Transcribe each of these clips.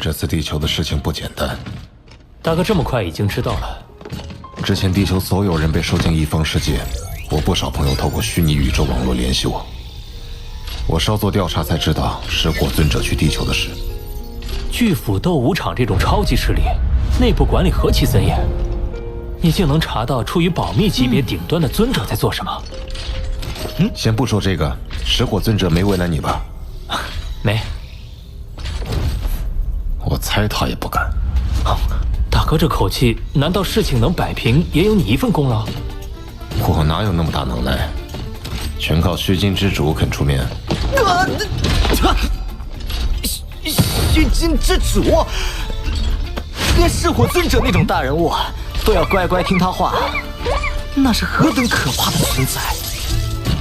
这次地球的事情不简单。大哥这么快已经知道了？之前地球所有人被收进一方世界，我不少朋友透过虚拟宇宙网络联系我。我稍作调查才知道石火尊者去地球的事。巨斧斗武场这种超级势力，内部管理何其森严，你竟能查到处于保密级别顶端的尊者在做什么？先不说这个，石火尊者没为难你吧？没。我猜他也不敢。大哥这口气，难道事情能摆平也有你一份功劳？我哪有那么大能耐？全靠虚金之主肯出面。虚金之主，连噬火尊者那种大人物都要乖乖听他话，那是何等可怕的存在！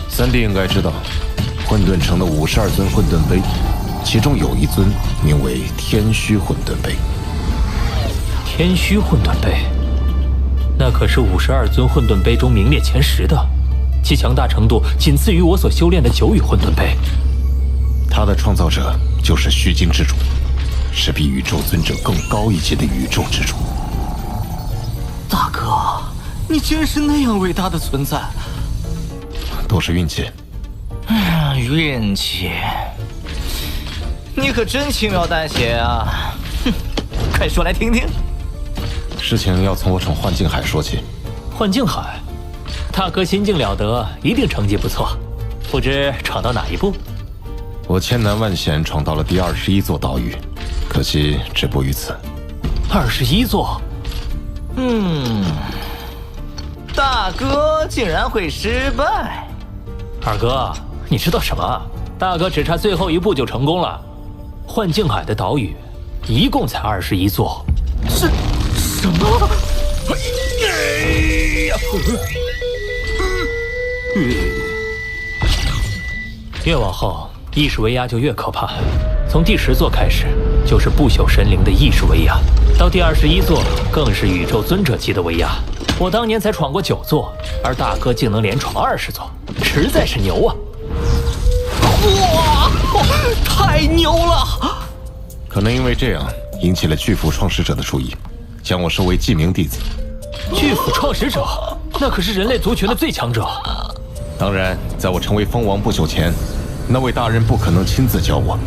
三弟应该知道，混沌城的52尊混沌杯，其中有一尊名为天虚混沌杯。天虚混沌杯，那可是52尊混沌杯中名列前10的，其强大程度仅次于我所修炼的9羽混沌杯。它的创造者就是虚金之主，是比宇宙尊者更高一阶的宇宙之主。大哥，你竟然是那样伟大的存在！都是运气。运气，你可真轻描淡写啊！哼，快说来听听。事情要从我闯幻境海说起。幻境海，大哥心境了得，一定成绩不错。不知闯到哪一步？我千难万险闯到了第21座岛屿，可惜止步于此。21座？大哥竟然会失败！二哥，你知道什么？大哥只差最后一步就成功了。幻境海的岛屿一共才21座。什么？越往后，意识威压就越可怕。从第10座开始，就是不朽神灵的意识威压，到第21座，更是宇宙尊者级的威压。我当年才闯过9座，而大哥竟能连闯20座，实在是牛啊！哇，太牛了！可能因为这样，引起了巨斧创始者的注意，将我收为记名弟子。巨斧创始者，那可是人类族群的最强者。当然，在我成为蜂王不久前，那位大人不可能亲自教我，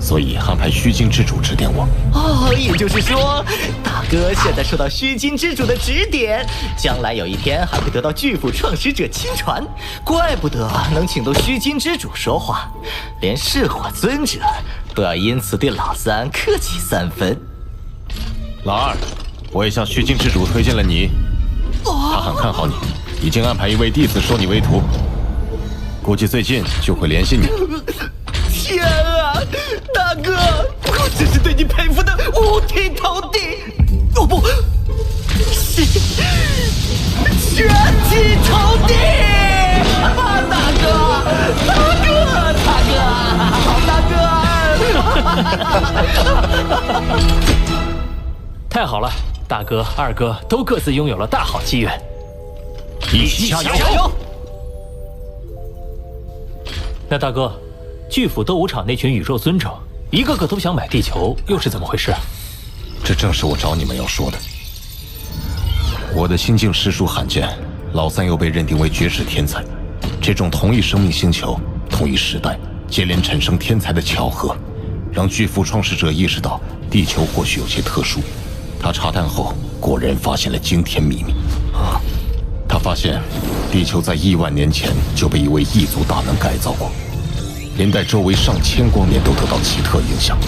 所以安排虚金之主指点我。也就是说，大哥现在受到虚金之主的指点，将来有一天还会得到巨斧创始者亲传。怪不得能请到虚金之主说话，连噬火尊者都要因此对老三客气3分。老二，我也向虚金之主推荐了你，他很看好你，已经安排一位弟子收你为徒，估计最近就会联系你。天啊，大哥，我真是对你佩服的五体投地，哦不，是全体投地！大哥，好大哥！太好了，大哥、二哥都各自拥有了大好机缘，一起加油！那大哥，巨斧斗武场那群宇宙尊者，一个个都想买地球，又是怎么回事？这正是我找你们要说的。我的心境实属罕见，老三又被认定为绝世天才，这种同一生命星球、同一时代接连产生天才的巧合，让巨斧创始者意识到地球或许有些特殊。他查探后，果然发现了惊天秘密。他发现，地球在亿万年前就被一位异族大能改造过，连带周围上千光年都得到奇特影响，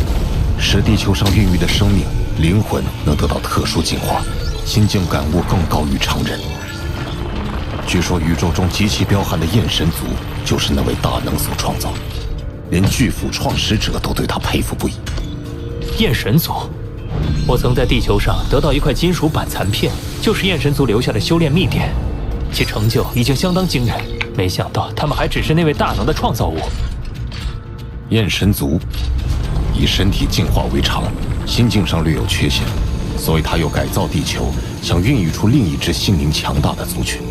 使地球上孕育的生命灵魂能得到特殊进化，心境感悟更高于常人。据说宇宙中极其彪悍的焰神族就是那位大能所创造，连巨斧创始者都对他佩服不已。焰神族，我曾在地球上得到一块金属板残片，就是焰神族留下的修炼秘典，其成就已经相当惊人。没想到他们还只是那位大能的创造物。焰神族以身体进化为常，心境上略有缺陷，所以他又改造地球，想孕育出另一支心灵强大的族群。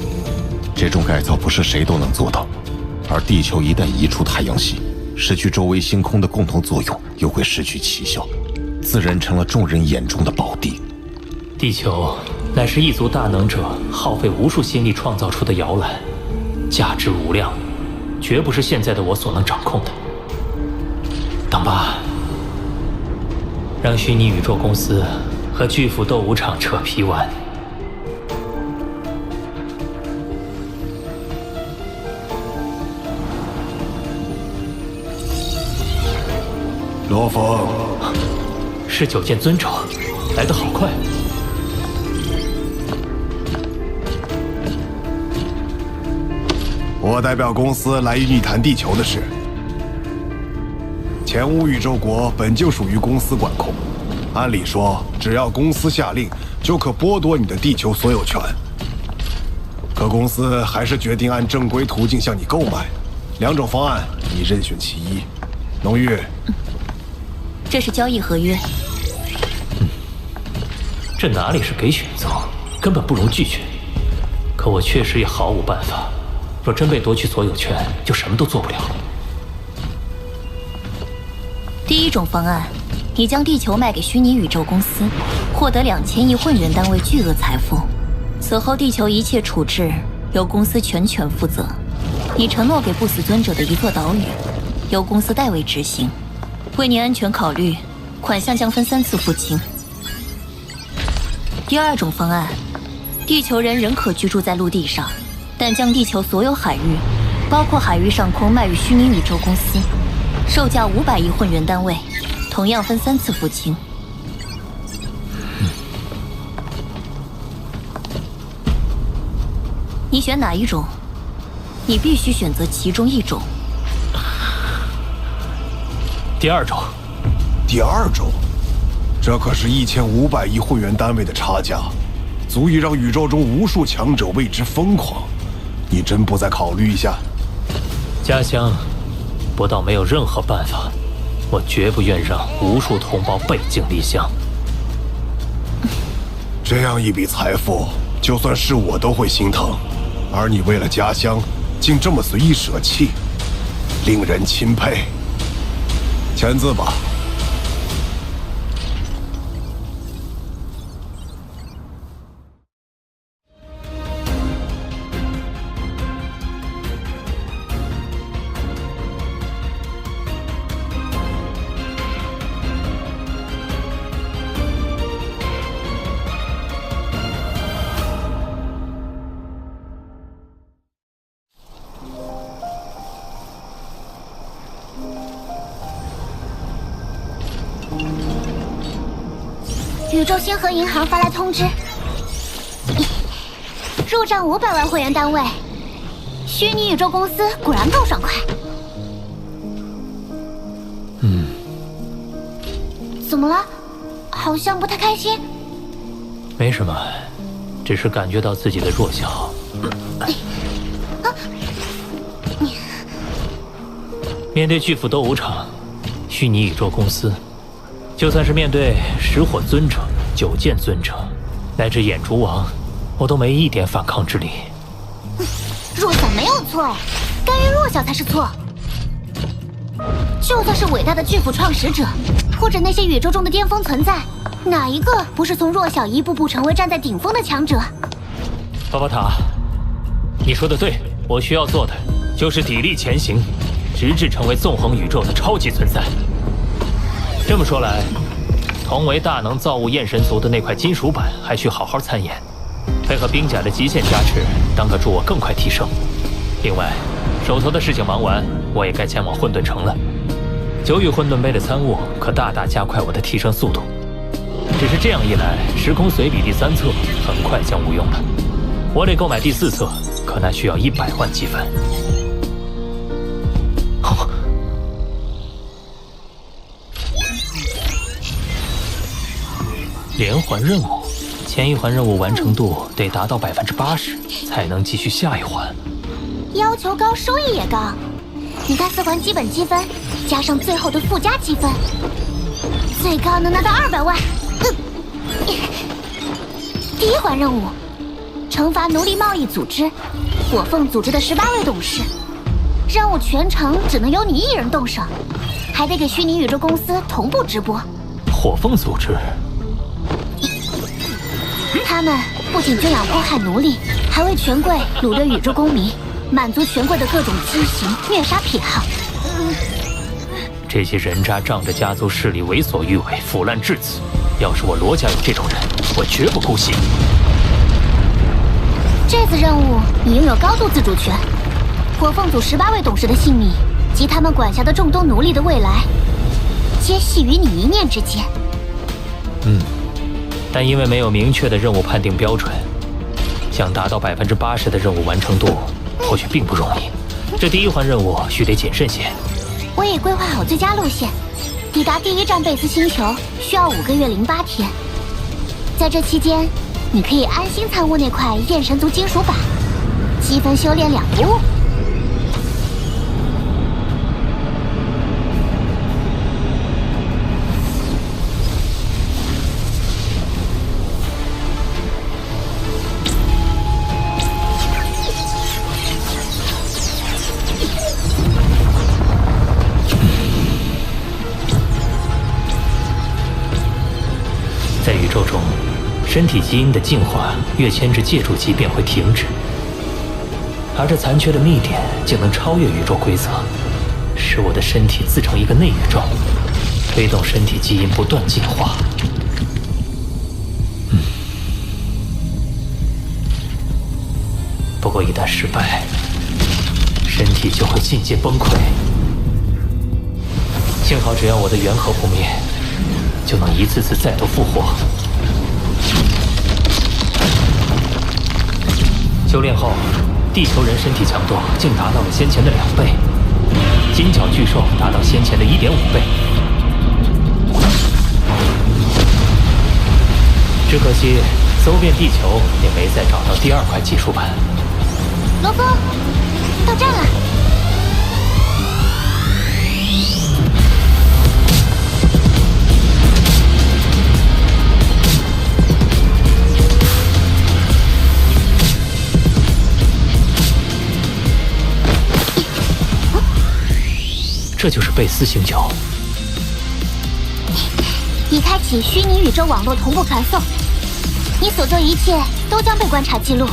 这种改造不是谁都能做到，而地球一旦移出太阳系，失去周围星空的共同作用，又会失去奇效。自然成了众人眼中的宝地。地球乃是一族大能者耗费无数心力创造出的摇篮，价值无量，绝不是现在的我所能掌控的。等吧，让虚拟宇宙公司和巨斧斗武场扯皮玩。罗峰，是九剑尊者，来得好快。我代表公司来与你谈地球的事。前5宇宙国本就属于公司管控，按理说，只要公司下令，就可剥夺你的地球所有权。可公司还是决定按正规途径向你购买。2种方案，你任选其一。浓郁，这是交易合约。这哪里是给选择，根本不容拒绝。可我确实也毫无办法。若真被夺取所有权，就什么都做不了了。第1种方案，你将地球卖给虚拟宇宙公司，获得2000亿混元单位巨额财富。此后，地球一切处置由公司全权负责。你承诺给不死尊者的一座岛屿，由公司代为执行。为你安全考虑，款项将分3次付清。第2种方案，地球人仍可居住在陆地上。但将地球所有海域，包括海域上空，卖与虚拟宇宙公司，售价500亿混元单位，同样分3次付清。你选哪一种？你必须选择其中1种。第2种。第2种，这可是1500亿混元单位的差价，足以让宇宙中无数强者为之疯狂。你真不再考虑一下？家乡，不到没有任何办法，我绝不愿让无数同胞背井离乡。这样一笔财富，就算是我都会心疼。而你为了家乡，竟这么随意舍弃，令人钦佩。签字吧。宇宙星河银行发来通知，入账500万会员单位。虚拟宇宙公司果然够爽快。怎么了？好像不太开心。没什么，只是感觉到自己的弱小。面对巨斧斗武场，虚拟宇宙公司，就算是面对石火尊者、九剑尊者，乃至眼烛王，我都没一点反抗之力。弱小没有错，甘于弱小才是错。就算是伟大的巨斧创始者，或者那些宇宙中的巅峰存在，哪一个不是从弱小一步步成为站在顶峰的强者？巴巴塔，你说的对，我需要做的就是砥砺前行，直至成为纵横宇宙的超级存在。这么说来，同为大能造物焰神族的那块金属板还需好好参研，配合冰甲的极限加持，当可助我更快提升。另外，手头的事情忙完，我也该前往混沌城了。9与混沌杯的参悟可大大加快我的提升速度。只是这样一来，时空随笔第3册很快将无用了。我得购买第4册，可那需要100万积分。连环任务，前一环任务完成度得达到80%，才能继续下一环。要求高，收益也高。你看4环基本积分，加上最后的附加积分，最高能拿到200万。第1环任务，惩罚奴隶贸易组织，我奉组织的18位董事。任务全程只能由你1人动手，还得给虚拟宇宙公司同步直播。火凤组织。他们不仅圈养迫害奴隶，还为权贵掳掠宇宙公民，满足权贵的各种畸形虐杀癖好。这些人渣仗着家族势力为所欲为，腐烂至此。要是我罗家有这种人，我绝不姑息。这次任务你拥有高度自主权，火凤组18位董事的性命及他们管辖的众多奴隶的未来，皆系于你一念之间。但因为没有明确的任务判定标准，想达到80%的任务完成度，或许并不容易。这第一环任务须得谨慎些。我已规划好最佳路线，抵达第一站贝斯星球需要5个月08天。在这期间，你可以安心参悟那块焰神族金属板，积分修炼2不误。在宇宙中，身体基因的进化跃迁至借助级便会停止，而这残缺的秘点竟能超越宇宙规则，使我的身体自成一个内宇宙，推动身体基因不断进化。不过一旦失败，身体就会尽皆崩溃。幸好只要我的元核不灭，就能一次次再度复活。修炼后，地球人身体强度竟达到了先前的2倍，金角巨兽达到先前的1.5倍。只可惜搜遍地球也没再找到第2块技术板。罗峰，到站了。这就是贝斯星球。已开启虚拟宇宙网络同步传送，你所做一切都将被观察记录。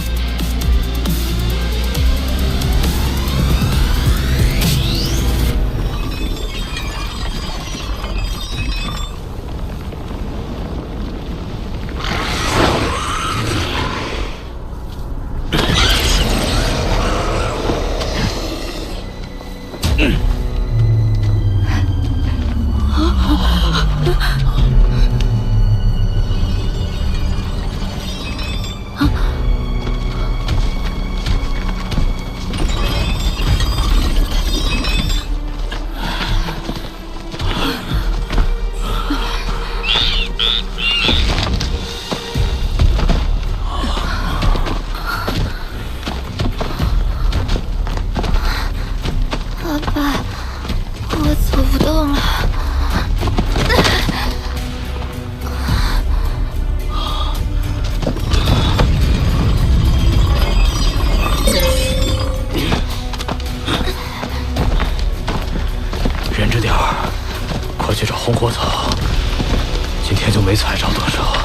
没踩着多少，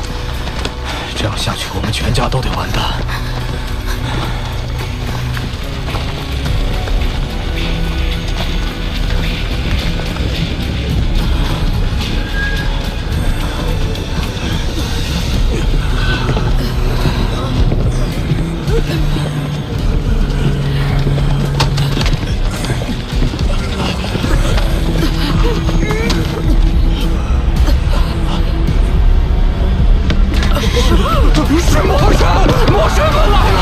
这样下去我们全家都得完蛋。是魔神！魔神们来了！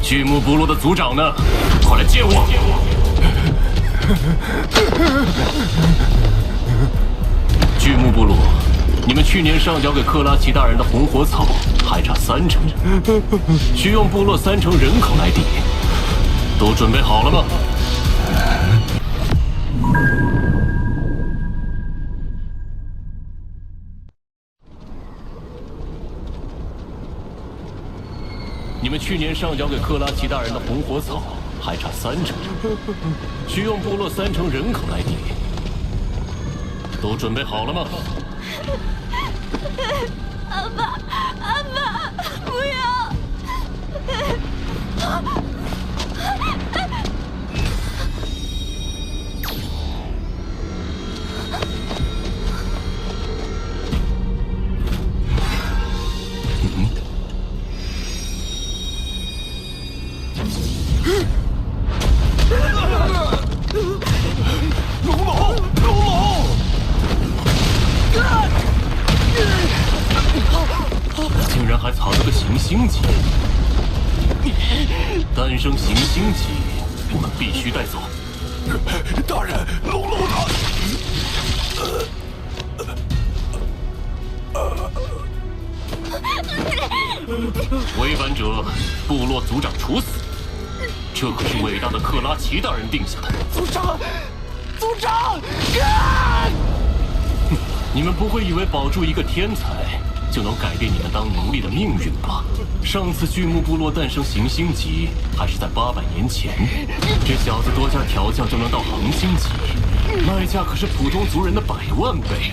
巨木部落的族长呢？快来见我！巨木部落你们去年上交给克拉奇大人的红火草还差30%，需用部落30%人口来抵，都准备好了吗？你们去年上交给克拉奇大人的红火草还差30%，需用部落30%人口来抵，都准备好了吗？阿爸，阿爸，不要！竟然还藏了个行星级，诞生行星级，我们必须带走。大人，龙龙他。违反者，部落族长处死。这可是伟大的克拉奇大人定下的。族长，族长，你们不会以为保住一个天才就能改变你们当奴隶的命运吧？上次巨木部落诞生行星级还是在800年前，这小子多加调教就能到恒星级，卖价可是普通族人的100万倍。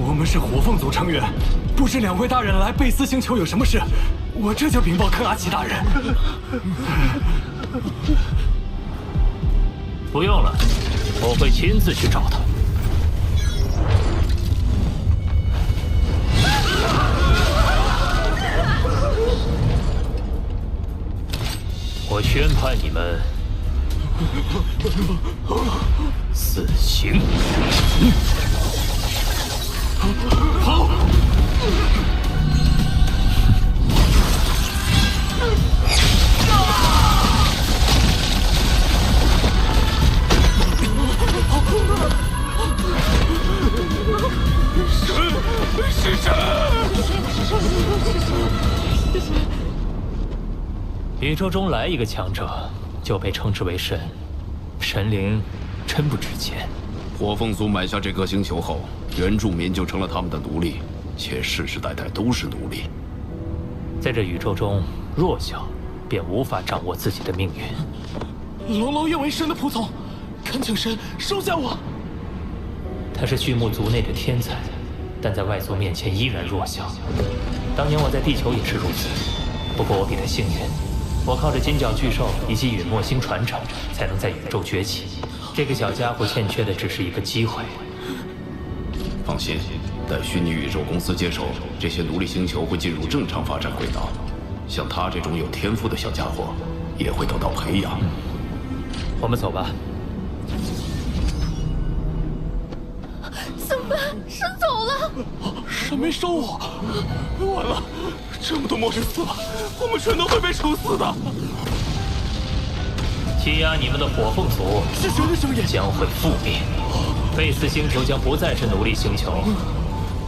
我们是火凤族成员，不知2位大人来贝斯星球有什么事？我这就禀报克拉奇大人。不用了，我会亲自去找他。我宣判你们死刑。好。是神！宇宙中来一个强者，就被称之为神。神灵真不值钱。火凤族买下这颗星球后，原住民就成了他们的奴隶，且世世代代都是奴隶。在这宇宙中，弱小便无法掌握自己的命运。龙龙愿为神的仆从，恳请神收下我。他是巨木族内的天才，但在外族面前依然弱小。当年我在地球也是如此，不过我比他幸运，我靠着金角巨兽以及陨墨星传承，才能在宇宙崛起。这个小家伙欠缺的只是一个机会。放心，待虚拟宇宙公司接手，这些奴隶星球会进入正常发展轨道。像他这种有天赋的小家伙，也会得到培养。我们走吧。怎么办？神走了！神没收我，完了！这么多末世死了，我们全都会被处死的。欺压你们的火凤族是神的声音，将会覆灭。贝斯星球将不再是奴隶星球，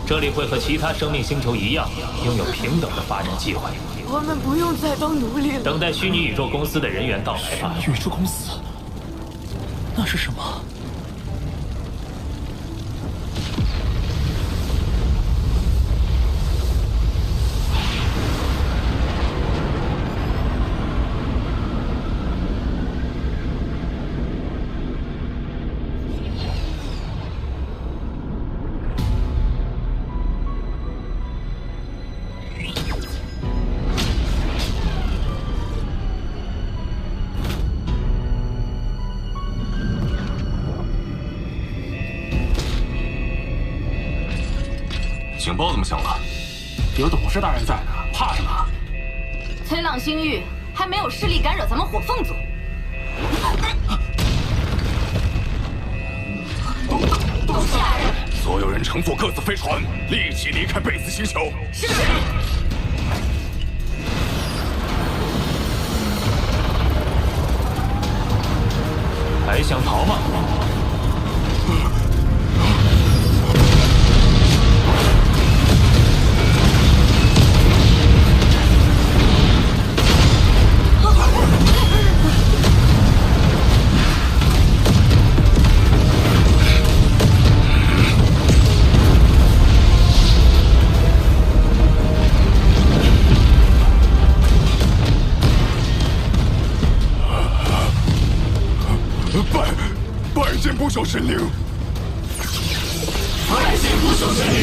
这里会和其他生命星球一样，拥有平等的发展机会。我们不用再当奴隶了。等待虚拟宇宙公司的人员到来吧。宇宙公司，那是什么？警报怎么响了？有董事大人在呢，怕什么？崔朗星域还没有势力干扰咱们火凤族。董事大人，所有人乘坐各自飞船，立即离开贝斯星球。是。还想逃吗？拜见不朽神灵！拜见不朽神灵！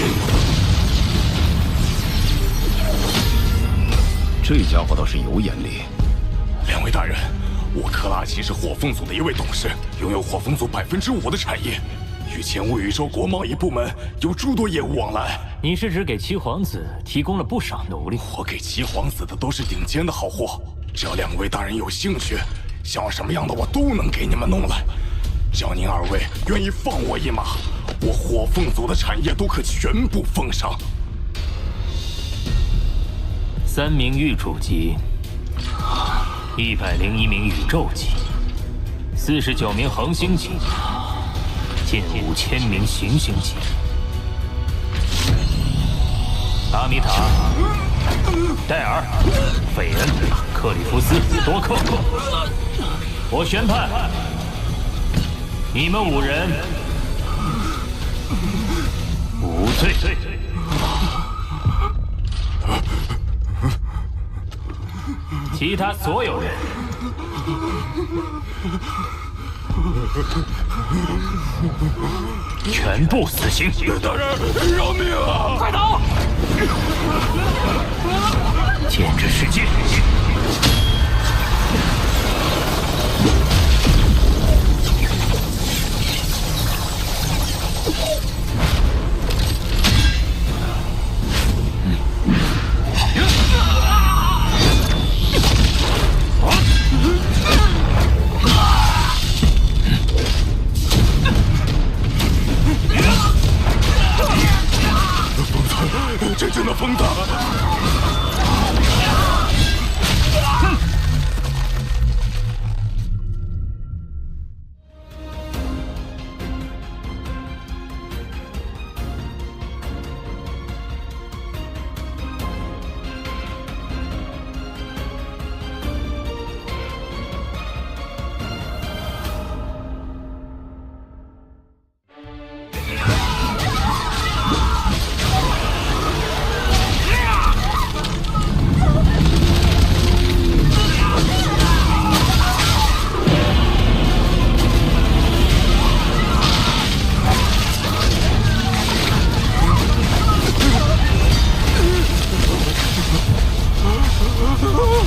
这家伙倒是有眼力。两位大人，我克拉奇是火凤组的一位董事，拥有火凤组5%的产业，与前无宇宙国贸易部门有诸多业务往来。你是指给七皇子提供了不少奴隶？我给七皇子的都是顶尖的好货，只要两位大人有兴趣，想要什么样的我都能给你们弄来。只要您二位愿意放我一马，我火凤组的产业都可全部奉上。3名域主级，101名宇宙级，49名恒星级，近5000名行星级。阿米塔、戴尔、费恩、克里夫斯、多克，我宣判，你们5人无罪。其他所有人全部死刑！大人，饶命啊！快逃！剑之世界。真正的疯子！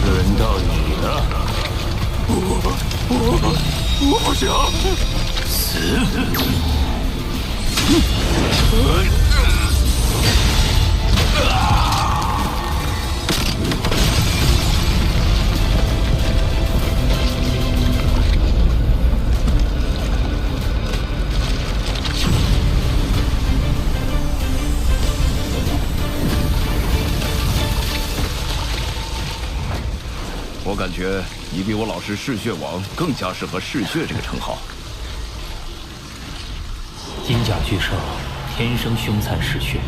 轮到你了，我不想死！我感觉你比我老师嗜血王更加适合嗜血这个称号。金甲巨兽天生凶残嗜血，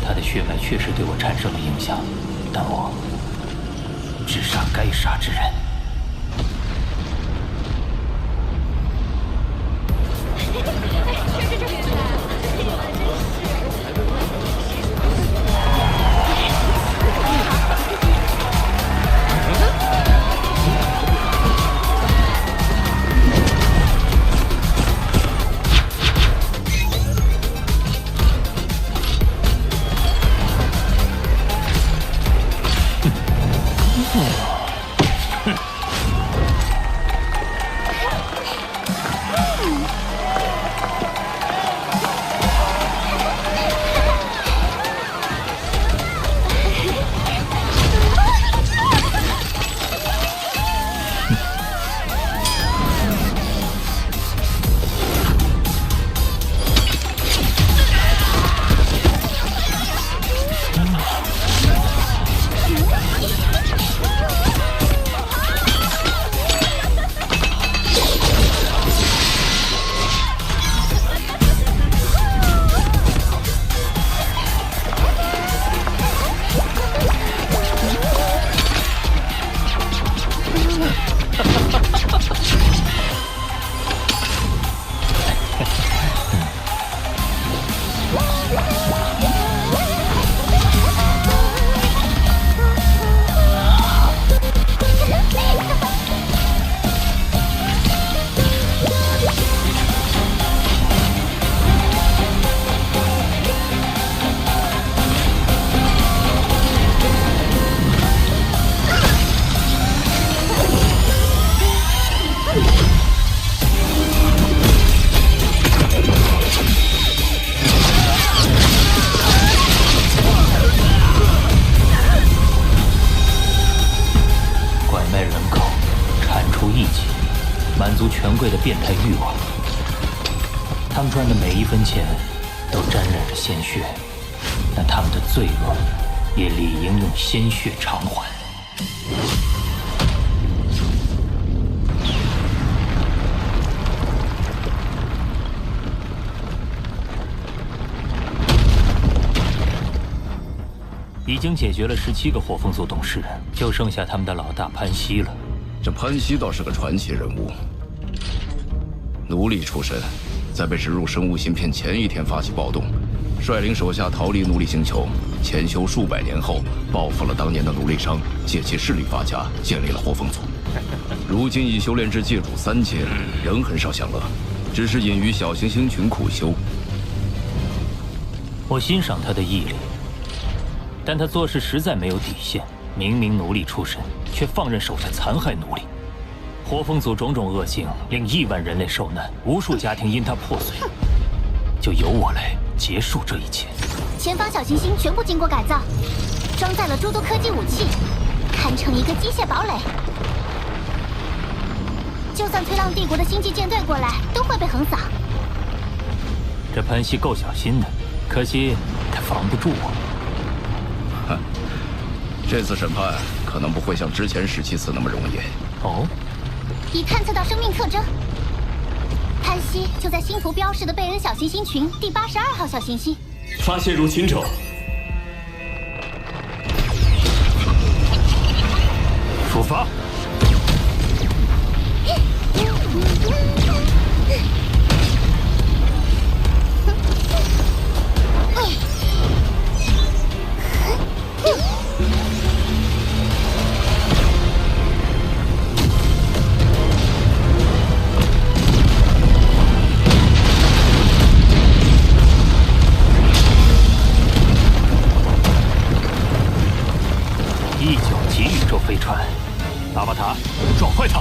他的血脉确实对我产生了影响，但我只杀该杀之人。贵的变态欲望。他们赚的每一分钱都沾染着鲜血，但他们的罪恶也理应用鲜血偿还。已经解决了17个火凤族董事，就剩下他们的老大潘西了。这潘西倒是个传奇人物，奴隶出身，在被植入生物芯片前一天发起暴动，率领手下逃离奴隶星球，潜修数百年后，报复了当年的奴隶商，借其势力发家，建立了火凤族。如今已修炼至界主3阶，仍很少享乐，只是隐于小行星群苦修。我欣赏他的毅力。但他做事实在没有底线，明明奴隶出身，却放任手下残害奴隶。火凤族种种恶行，令亿万人类受难，无数家庭因他破碎。就由我来结束这一切。前方小行星全部经过改造，装载了诸多科技武器，堪称一个机械堡垒。就算推浪帝国的星际舰队过来，都会被横扫。这潘西够小心的，可惜他防不住我。这次审判可能不会像之前17次那么容易。哦，已探测到生命特征，潘西就在星图标示的贝恩小行星群第82号小行星。发现入侵者，出发。1.9级宇宙飞船，阿巴塔，撞坏它！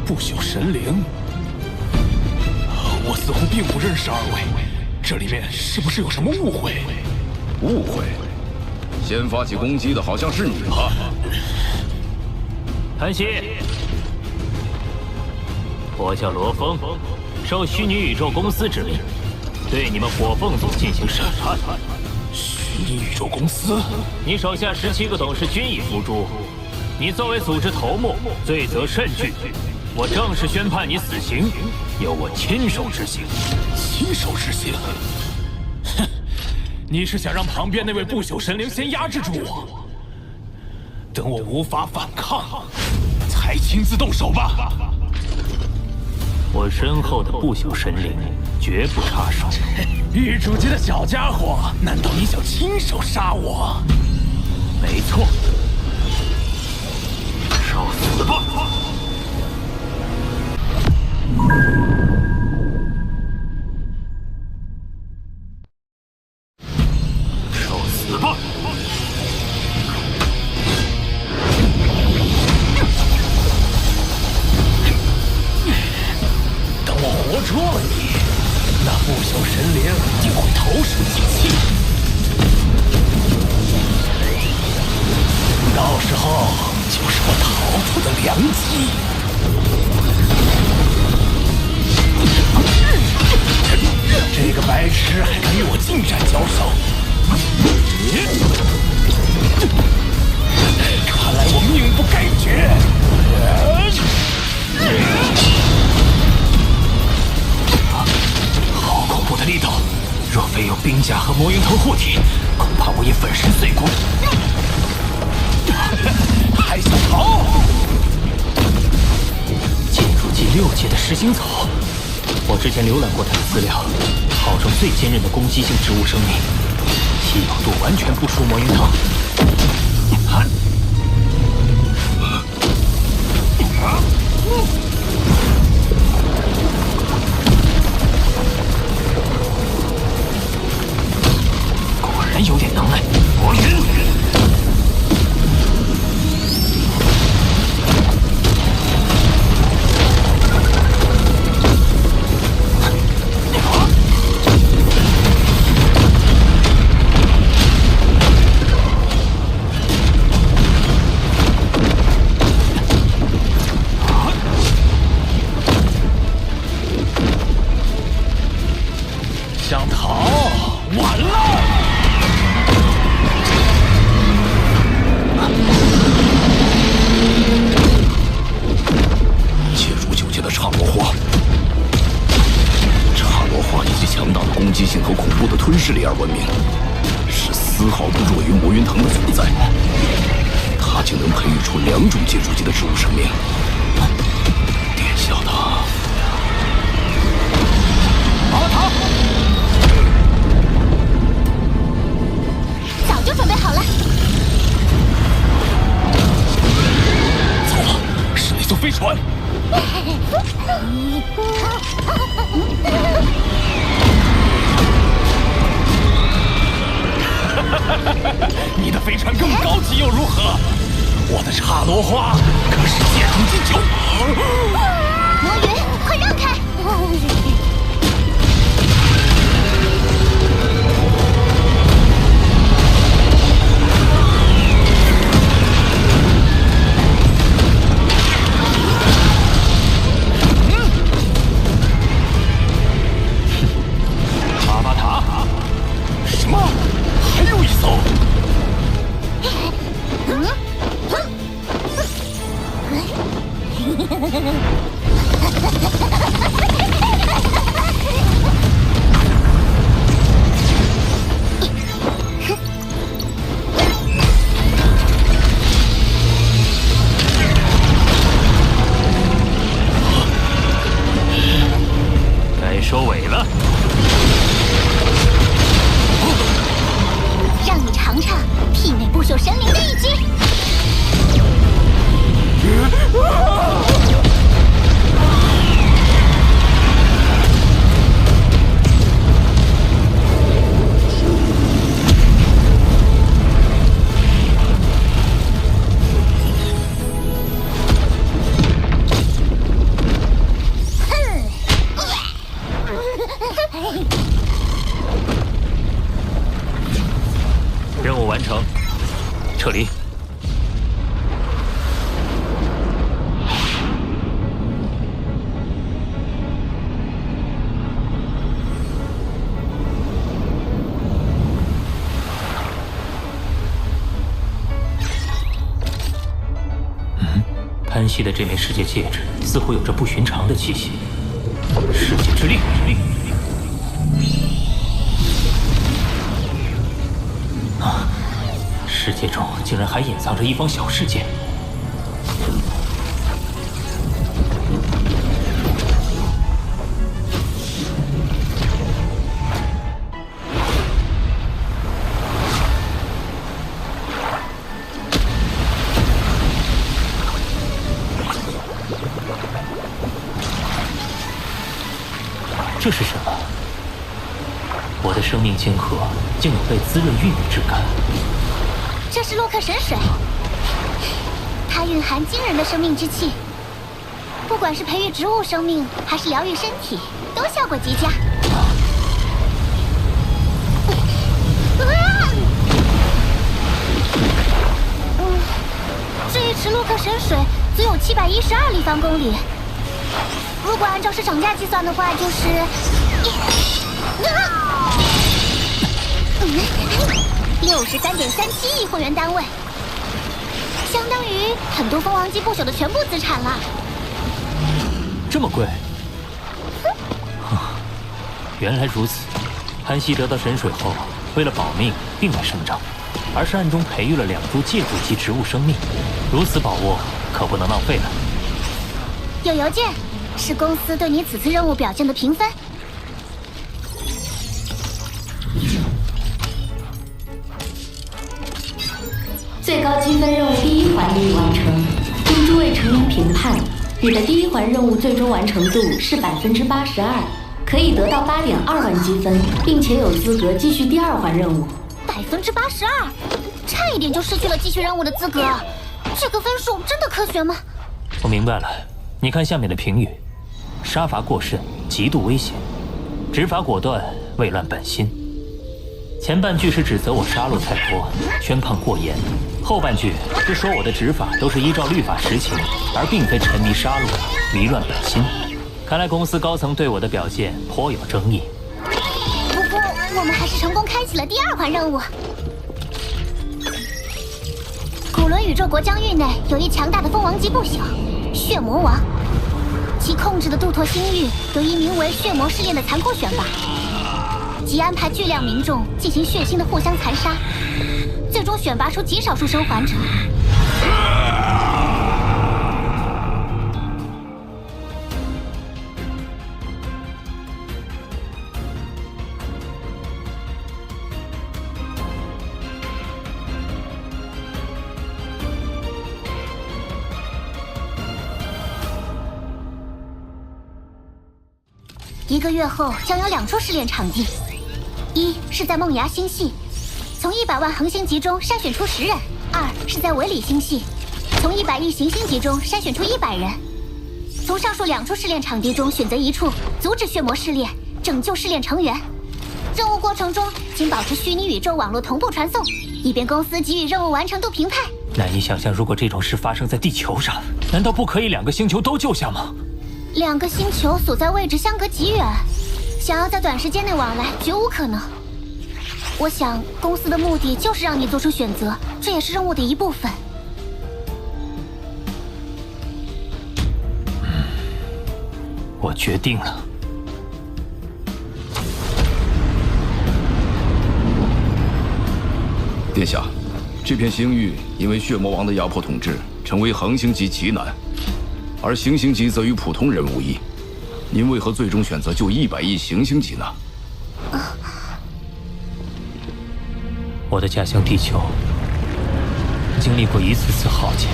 不朽神灵，我似乎并不认识2位，这里面是不是有什么误会？误会？先发起攻击的好像是你吧？潘西，我叫罗峰，受虚拟宇宙公司之命，对你们火凤族进行审判。虚拟宇宙公司？你手下17个董事均已伏诛，你作为组织头目，罪责甚巨。我正式宣判你死刑，由我亲手执行。亲手执行？哼！你是想让旁边那位不朽神灵先压制住我，等我无法反抗，才亲自动手吧？我身后的不朽神灵绝不插手。狱主级的小家伙，难道你想亲手杀我？没错。受死吧！受死吧！等我活捉了你，那不兽神灵定会投鼠忌器，到时候就是我逃出的良机。这个白痴还敢与我近战交手？看来我命不该绝。好恐怖的力道！若非有冰甲和魔云头护体，恐怕我已粉身碎骨。还想逃？剑术季6阶的噬心草，我之前浏览过它的资料，号称最坚韧的攻击性植物生命，稀有度完全不输魔云藤。果然有点能耐，魔云。想逃，晚了！切入9阶的刹罗花，刹罗花以其强大的攻击性和恐怖的吞噬力而闻名，是丝毫不弱于魔云藤的存在。它竟能培育出2种剑术级的植物生命，殿下的阿塔。早就准备好了。错了，是那艘飞船。你的飞船更高级又如何？我的刹罗花可是剑中金球。魔云，快让开！阿巴塔？什么？还有一艘？该收尾了。让你尝尝媲美不朽神灵的一击。任务完成，撤离。潘西的这枚世界戒指似乎有着不寻常的气息。世界之力。世界中竟然还隐藏着一方小世界。这是什么？我的生命晶核竟有被滋润孕育之感。这是洛克神水，它蕴含惊人的生命之气，不管是培育植物生命，还是疗愈身体，都效果极佳。时洛克神水足有712立方公里，如果按照市场价计算的话，就是63.37亿混元单位，相当于很多蜂王机不朽的全部资产了。这么贵？原来如此。韩熙得到神水后，为了保命，并未声张，而是暗中培育了2株借助级植物生命。如此宝物可不能浪费了。有邮件，是公司对你此次任务表现的评分。最高积分任务第1环已完成，经诸位成员评判，你的第1环任务最终完成度是82%，可以得到8.2万积分，并且有资格继续第2环任务。82%，差一点就失去了继续任务的资格。这个分数真的科学吗？我明白了，你看下面的评语：杀伐过甚，极度危险；执法果断，未乱本心。前半句是指责我杀戮太多，宣判过严；后半句是说我的执法都是依照律法实行，而并非沉迷杀戮，迷乱本心。看来公司高层对我的表现颇有争议。不过我们还是成功开启了第2环任务。古伦宇宙国疆域内有一强大的蜂王级不朽——血魔王，其控制的杜托星域有一名为血魔试验的残酷选拔，即安排巨量民众进行血腥的互相残杀，最终选拔出极少数生还者。1个月后将有2处试炼场地，一是在梦崖星系，从100万恒星级中筛选出10人；二是在维里星系，从100亿行星级中筛选出100人。从上述2处试炼场地中选择1处，阻止血魔试炼，拯救试炼成员。任务过程中，请保持虚拟宇宙网络同步传送，以便公司给予任务完成度评判。难以想象，如果这种事发生在地球上，难道不可以2个星球都救下吗？2个星球所在位置相隔极远，想要在短时间内往来绝无可能。我想公司的目的就是让你做出选择，这也是任务的一部分。我决定了。殿下，这片星域因为血魔王的压迫统治，成为恒星级极难。而行星级则与普通人无异，您为何最终选择就100亿行星级呢？我的家乡地球经历过一次次浩劫，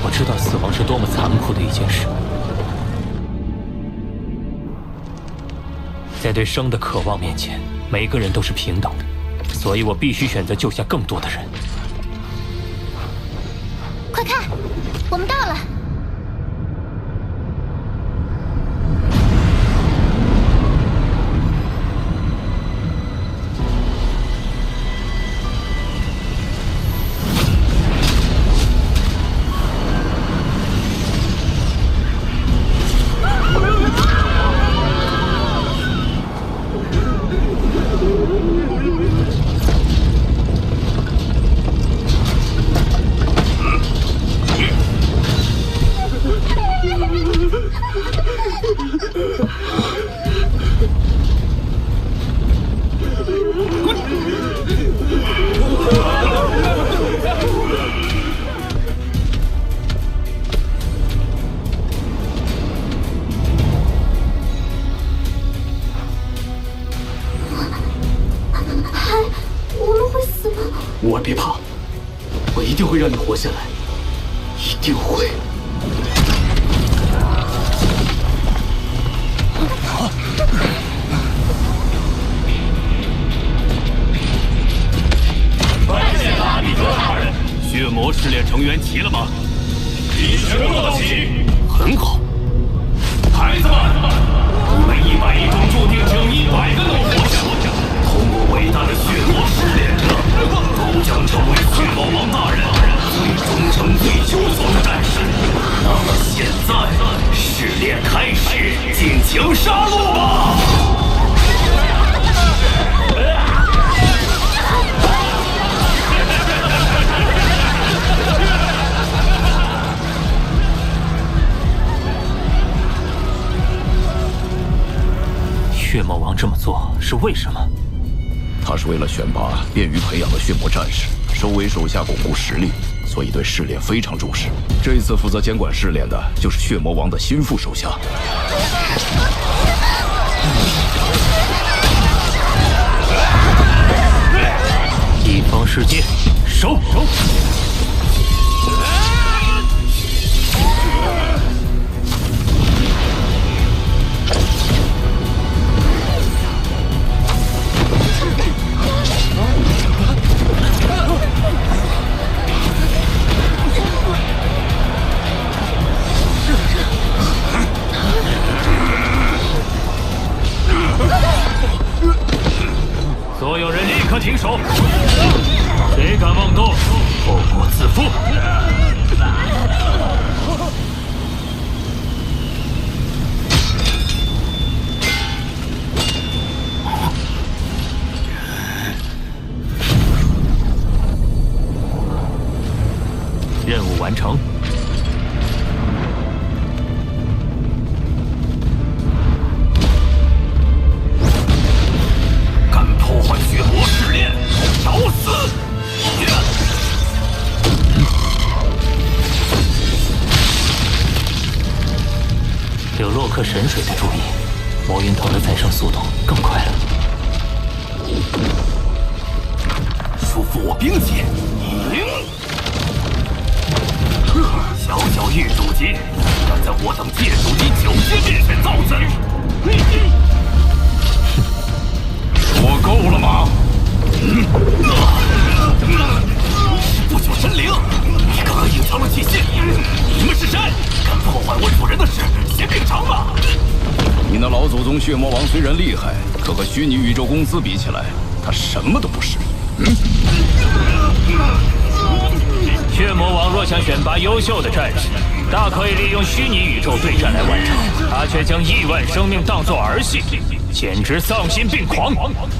我知道死亡是多么残酷的一件事。在对生的渴望面前，每个人都是平等的，所以我必须选择救下更多的人。快看，我们到了！我别怕，我一定会让你活下来，一定会。拜见阿米德大人。血魔试炼成员齐了吗？已全部到齐。很好。孩子们，你们100亿中注定只有100个能活下。通过伟大的血魔试炼者，都将成为血魔王大人最忠诚、最王这么做是为什么？他是为了选拔便于培养的血魔战士，收为手下巩固实力，所以对试炼非常重视。这一次负责监管试炼的就是血魔王的心腹手下。一方世界，收！所有人立刻停手！谁敢妄动，后果自负！任务完成。破坏血魔试炼，找死！有洛克神水的注意，魔云头的再生速度更快了。束缚我兵器，小小狱主级，敢在我等界主级9阶面前造次！我够了吗？不朽神灵，你刚刚隐藏了器械，你们是谁？敢破坏我主人的事，先命偿吧！你那老祖宗血魔王虽然厉害，可和虚拟宇宙公司比起来，他什么都不是。血魔王若想选拔优秀的战士，大可以利用虚拟宇宙对战来完成，他却将亿万生命当作儿戏，简直丧心病狂！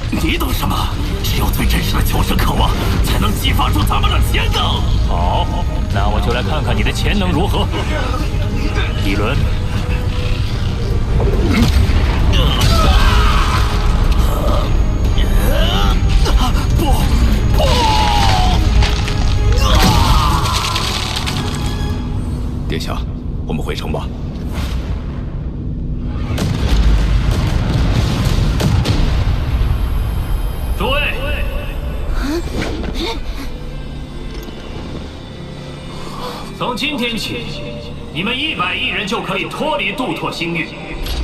你懂什么？只有对真实的求生渴望，才能激发出咱们的潜能。好，那我就来看看你的潜能如何。一轮。殿下，我们回城吧。诸位，从今天起，你们110人就可以脱离杜拓星域，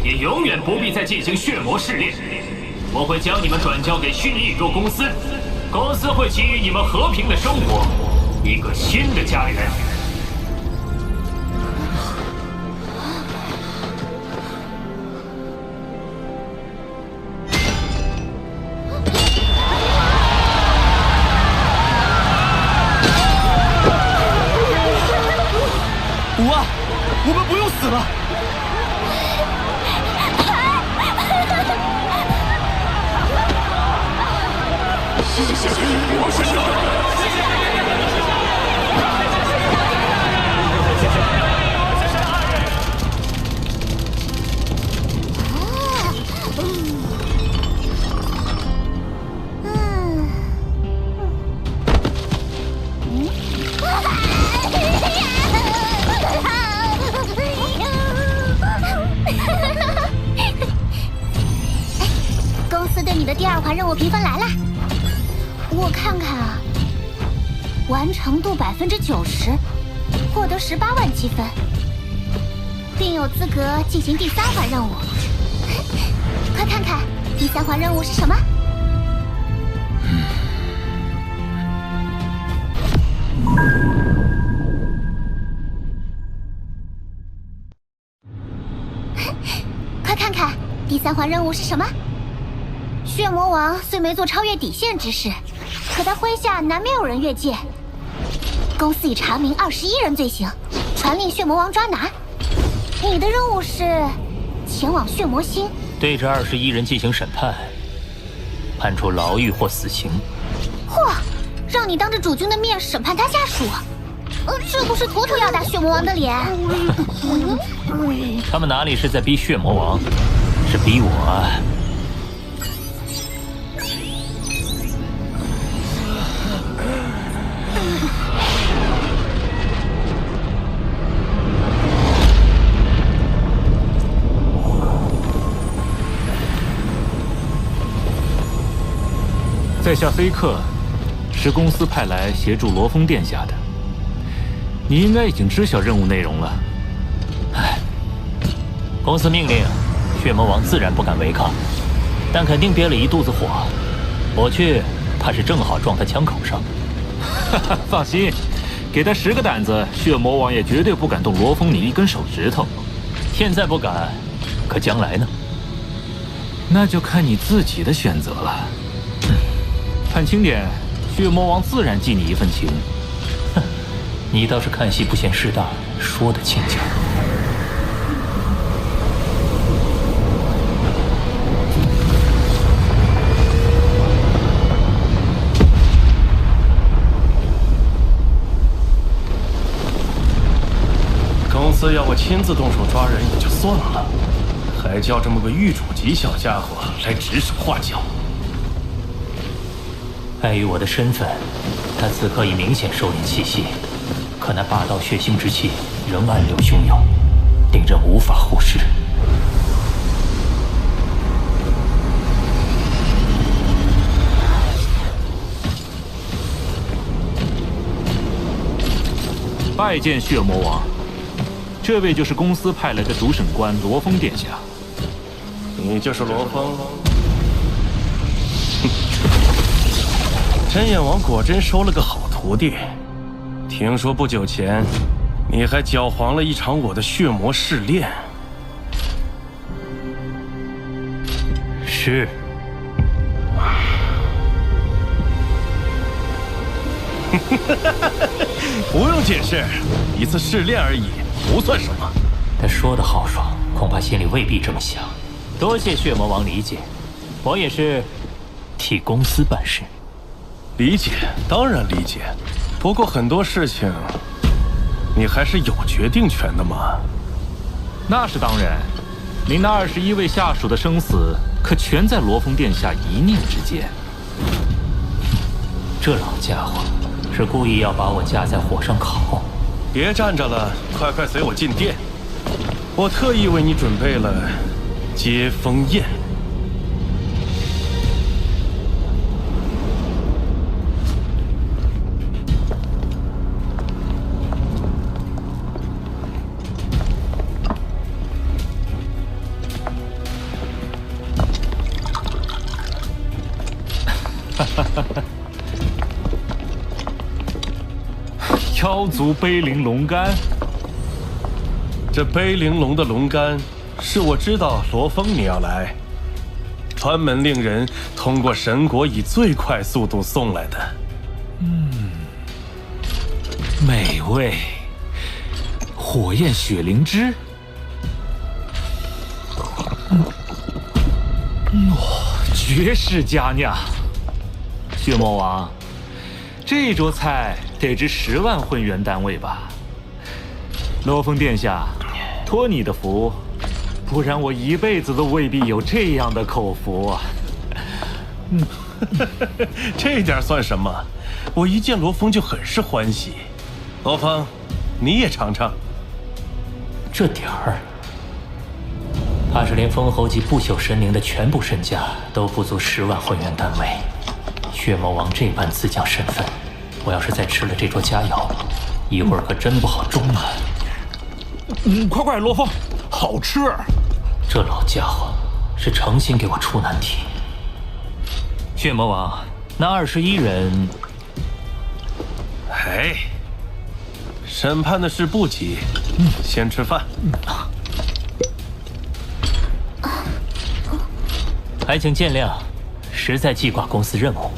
也永远不必再进行血魔试炼。我会将你们转交给虚拟宇宙公司，公司会给予你们和平的生活，一个新的家园。武啊，我们不用死了！我是谁？公司对你的第2环任务评分来了，我看看啊，完成度90%，获得18万积分，并有资格进行第3环任务。快看看第3环任务是什么？快看看第3环任务是什么？血魔王虽没做超越底线之事，可他麾下难免有人越界。公司已查明21人罪行，传令血魔王抓拿。你的任务是前往血魔星，对这21人进行审判，判处牢狱或死刑。嚯，让你当着主君的面审判他下属，这不是妥妥要打血魔王的脸？他们哪里是在逼血魔王，是逼我啊！在下飞客，是公司派来协助罗峰殿下的。你应该已经知晓任务内容了。公司命令，血魔王自然不敢违抗，但肯定憋了一肚子火。我去，怕是正好撞他枪口上。放心，给他10个胆子，血魔王也绝对不敢动罗峰你一根手指头。现在不敢，可将来呢？那就看你自己的选择了。看清点，血魔王自然记你一份情。哼，你倒是看戏不嫌事大，说得轻巧。公司要我亲自动手抓人也就算了，还叫这么个狱主级小家伙来指手画脚。碍于我的身份，他此刻已明显收敛气息，可那霸道血腥之气仍暗流汹涌，令人无法忽视。拜见血魔王，这位就是公司派来的主审官罗峰殿下。你就是罗峰？真眼王果真收了个好徒弟。听说不久前，你还搅黄了一场我的血魔试炼。是。不用解释，一次试炼而已，不算什么。他说的豪爽，恐怕心里未必这么想。多谢血魔王理解，我也是替公司办事。理解，当然理解。不过很多事情，你还是有决定权的嘛。那是当然，您那21位下属的生死，可全在罗峰殿下一念之间。这老家伙是故意要把我架在火上烤。别站着了，快随我进殿。我特意为你准备了接风宴。妖族碑灵龙肝，这碑灵龙的龙肝，是我知道罗峰你要来，专门令人通过神国以最快速度送来的。美味。火焰血灵芝，绝世佳酿。血魔王，这桌菜得值10万混元单位吧？罗峰殿下，托你的福，不然我一辈子都未必有这样的口福啊。这点算什么？我一见罗峰就很是欢喜。罗峰，你也尝尝。这点儿，怕是连封侯级不朽神灵的全部身价都不足10万混元单位。血魔王这般自降身份，我要是再吃了这桌佳肴，一会儿可真不好中啊！快，罗峰，好吃！这老家伙是诚心给我出难题。血魔王，那21人……哎，审判的事不急，先吃饭。还请见谅，实在记挂公司任务。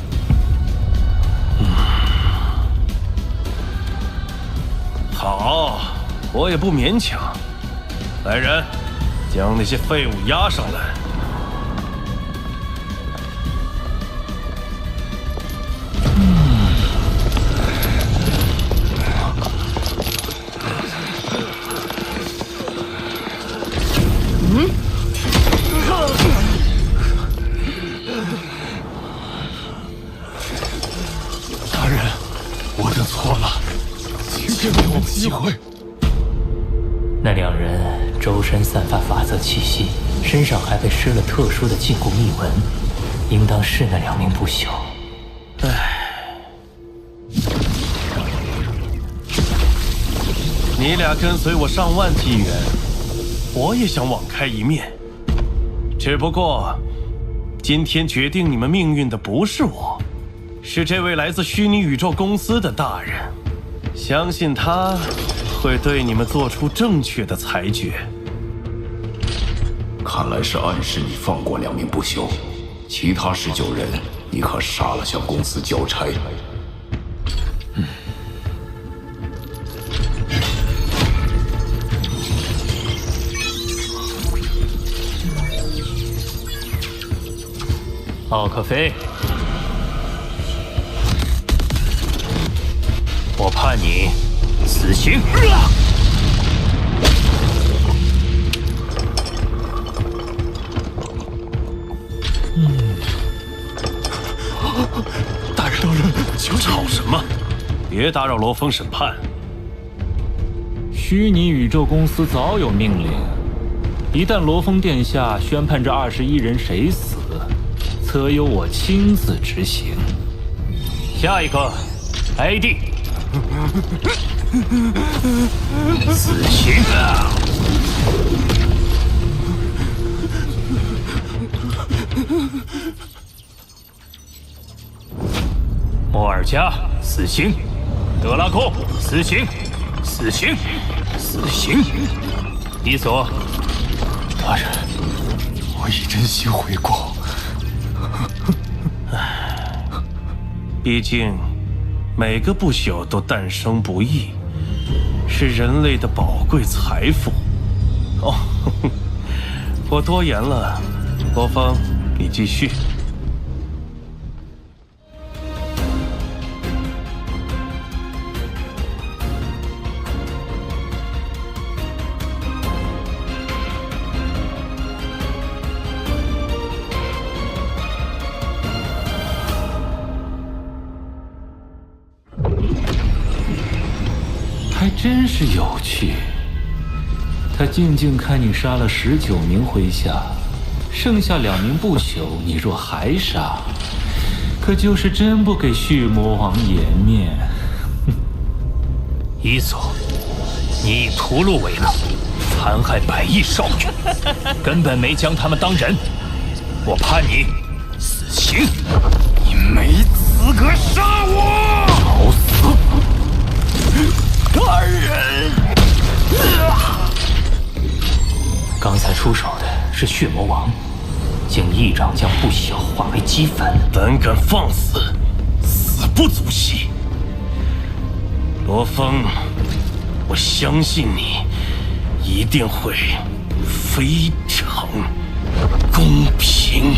好，我也不勉强。来人，将那些废物押上来。大人，我的错了，请给我们机会。那2人周身散发法则气息，身上还被施了特殊的禁锢密纹，应当是那2名不朽。你俩跟随我上万纪元，我也想网开一面。只不过，今天决定你们命运的不是我，是这位来自虚拟宇宙公司的大人。相信他会对你们做出正确的裁决。看来是暗示你放过2名不朽，其他19人你可杀了向公司交差。奥克菲，我判你死刑。大人，吵什么？别打扰罗峰审判。虚拟宇宙公司早有命令，一旦罗峰殿下宣判这21人谁死，则由我亲自执行。下一个 ，AD， 死刑。莫尔加，死刑；德拉贡，死刑；死刑，死刑。伊索，大人，我已真心悔过。毕竟，每个不朽都诞生不易，是人类的宝贵财富。哦，我多言了，罗峰，你继续。还真是有趣。他静静看你杀了19名麾下，剩下2名不朽，你若还杀，可就是真不给血魔王颜面。伊索，你以屠戮为乐，残害100亿少女，根本没将他们当人。我判你死刑。你没资格杀我！找死！大人！刚才出手的是血魔王，竟一掌将不朽化为齑粉。胆敢放肆，死不足惜。罗峰，我相信你一定会非常公平。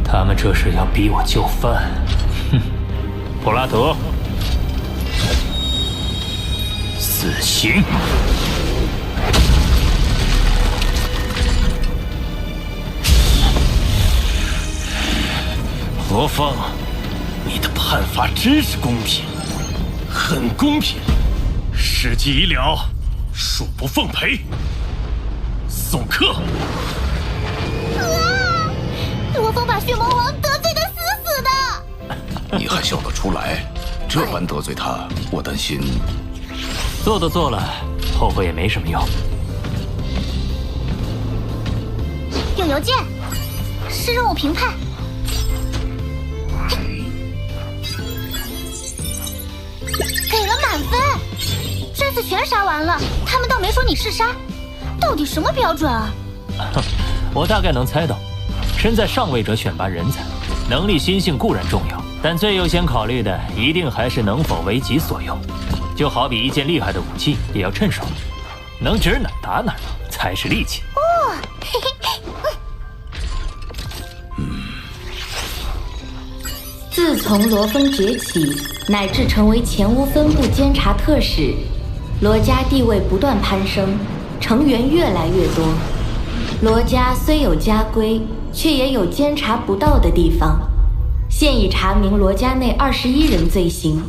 他们这是要逼我就范。哼，普拉德，死刑。罗峰，你的判罚真是公平，很公平。事迹已了，恕不奉陪。送客。罗峰把血魔王得罪得死死的。你还笑得出来？这般得罪他，我担心。做都做了，后悔也没什么用。有邮件，是任务评判。给了满分，这次全杀完了，他们倒没说你是杀，到底什么标准啊？我大概能猜到，身在上位者选拔人才，能力心性固然重要，但最优先考虑的一定还是能否为己所用。就好比一件厉害的武器也要趁手，能指哪打哪才是利器。哦，嘿嘿，自从罗峰崛起，乃至成为前屋分部监察特使，罗家地位不断攀升，成员越来越多。罗家虽有家规，却也有监察不到的地方。现已查明罗家内21人罪行，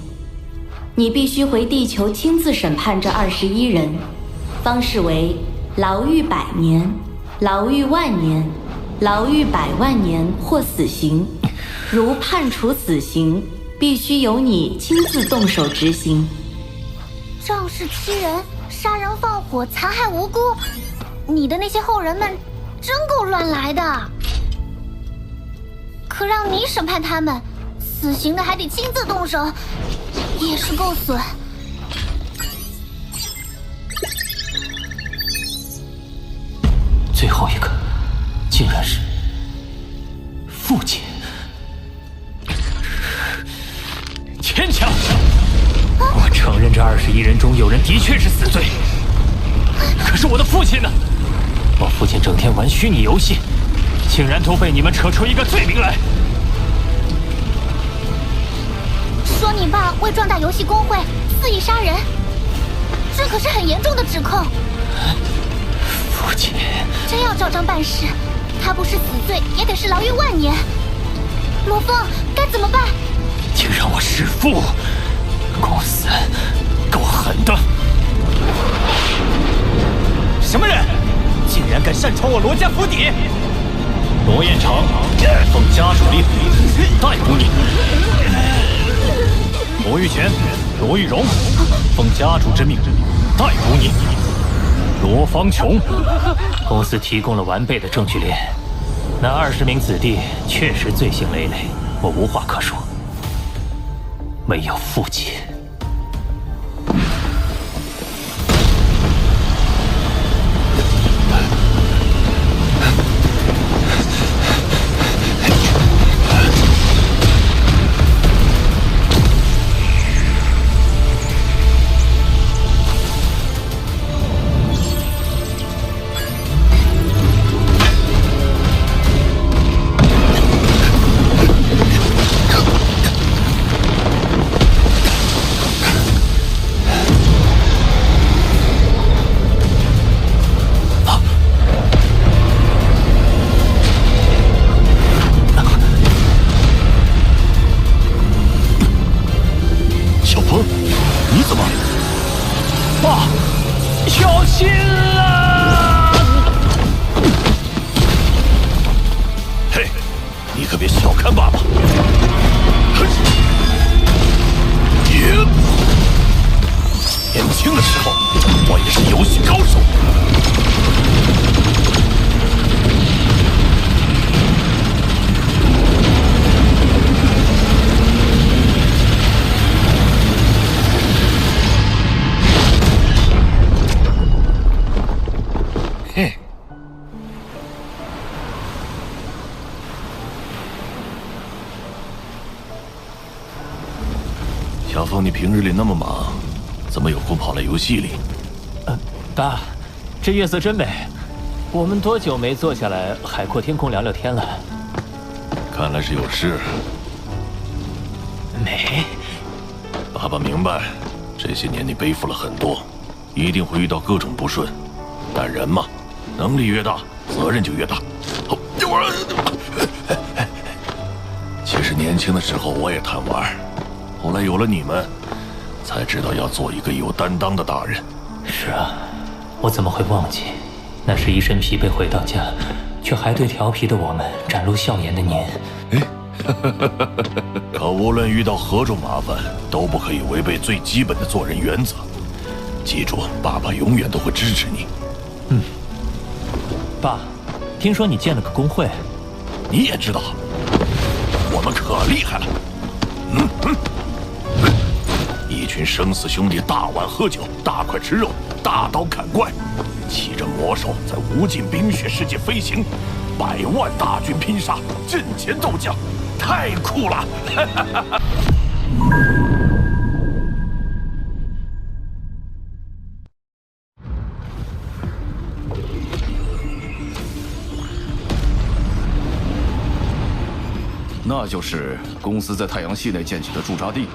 你必须回地球亲自审判这21人，方式为牢狱100年、牢狱10000年、牢狱100万年或死刑。如判处死刑，必须由你亲自动手执行。仗势欺人，杀人放火，残害无辜，你的那些后人们真够乱来的。可让你审判他们，死刑的还得亲自动手，也是够损。最后一个，竟然是父亲。牵强！我承认这21人中有人的确是死罪，可是我的父亲呢？我父亲整天玩虚拟游戏，竟然都被你们扯出一个罪名来。说你爸为壮大游戏公会肆意杀人，这可是很严重的指控。父亲真要照章办事，他不是死罪也得是牢狱万年。罗峰，该怎么办？竟让我弑父！公司够狠的！什么人，竟然敢擅闯我罗家府邸？罗彦成，奉家属令逮捕你。罗玉乾、罗玉荣，奉家主之命逮捕你。罗方琼，公司提供了完备的证据链，那20名子弟确实罪行累累，我无话可说。没有父亲。小凤，你平日里那么忙，怎么有空跑来游戏里？爸，这月色真美，我们多久没坐下来海阔天空聊聊天了？看来是有事。没。爸爸明白，这些年你背负了很多，一定会遇到各种不顺。但人嘛，能力越大，责任就越大。其实年轻的时候我也贪玩。后来有了你们，才知道要做一个有担当的大人。是啊，我怎么会忘记？那是一身疲惫回到家，却还对调皮的我们展露笑颜的您。可无论遇到何种麻烦，都不可以违背最基本的做人原则。记住，爸爸永远都会支持你。爸，听说你建了个工会，你也知道，我们可厉害了。一群生死兄弟，大碗喝酒，大块吃肉，大刀砍怪，骑着魔兽在无尽冰雪世界飞行，100万大军拼杀，阵前斗将，太酷了！那就是公司在太阳系内建起的驻扎地。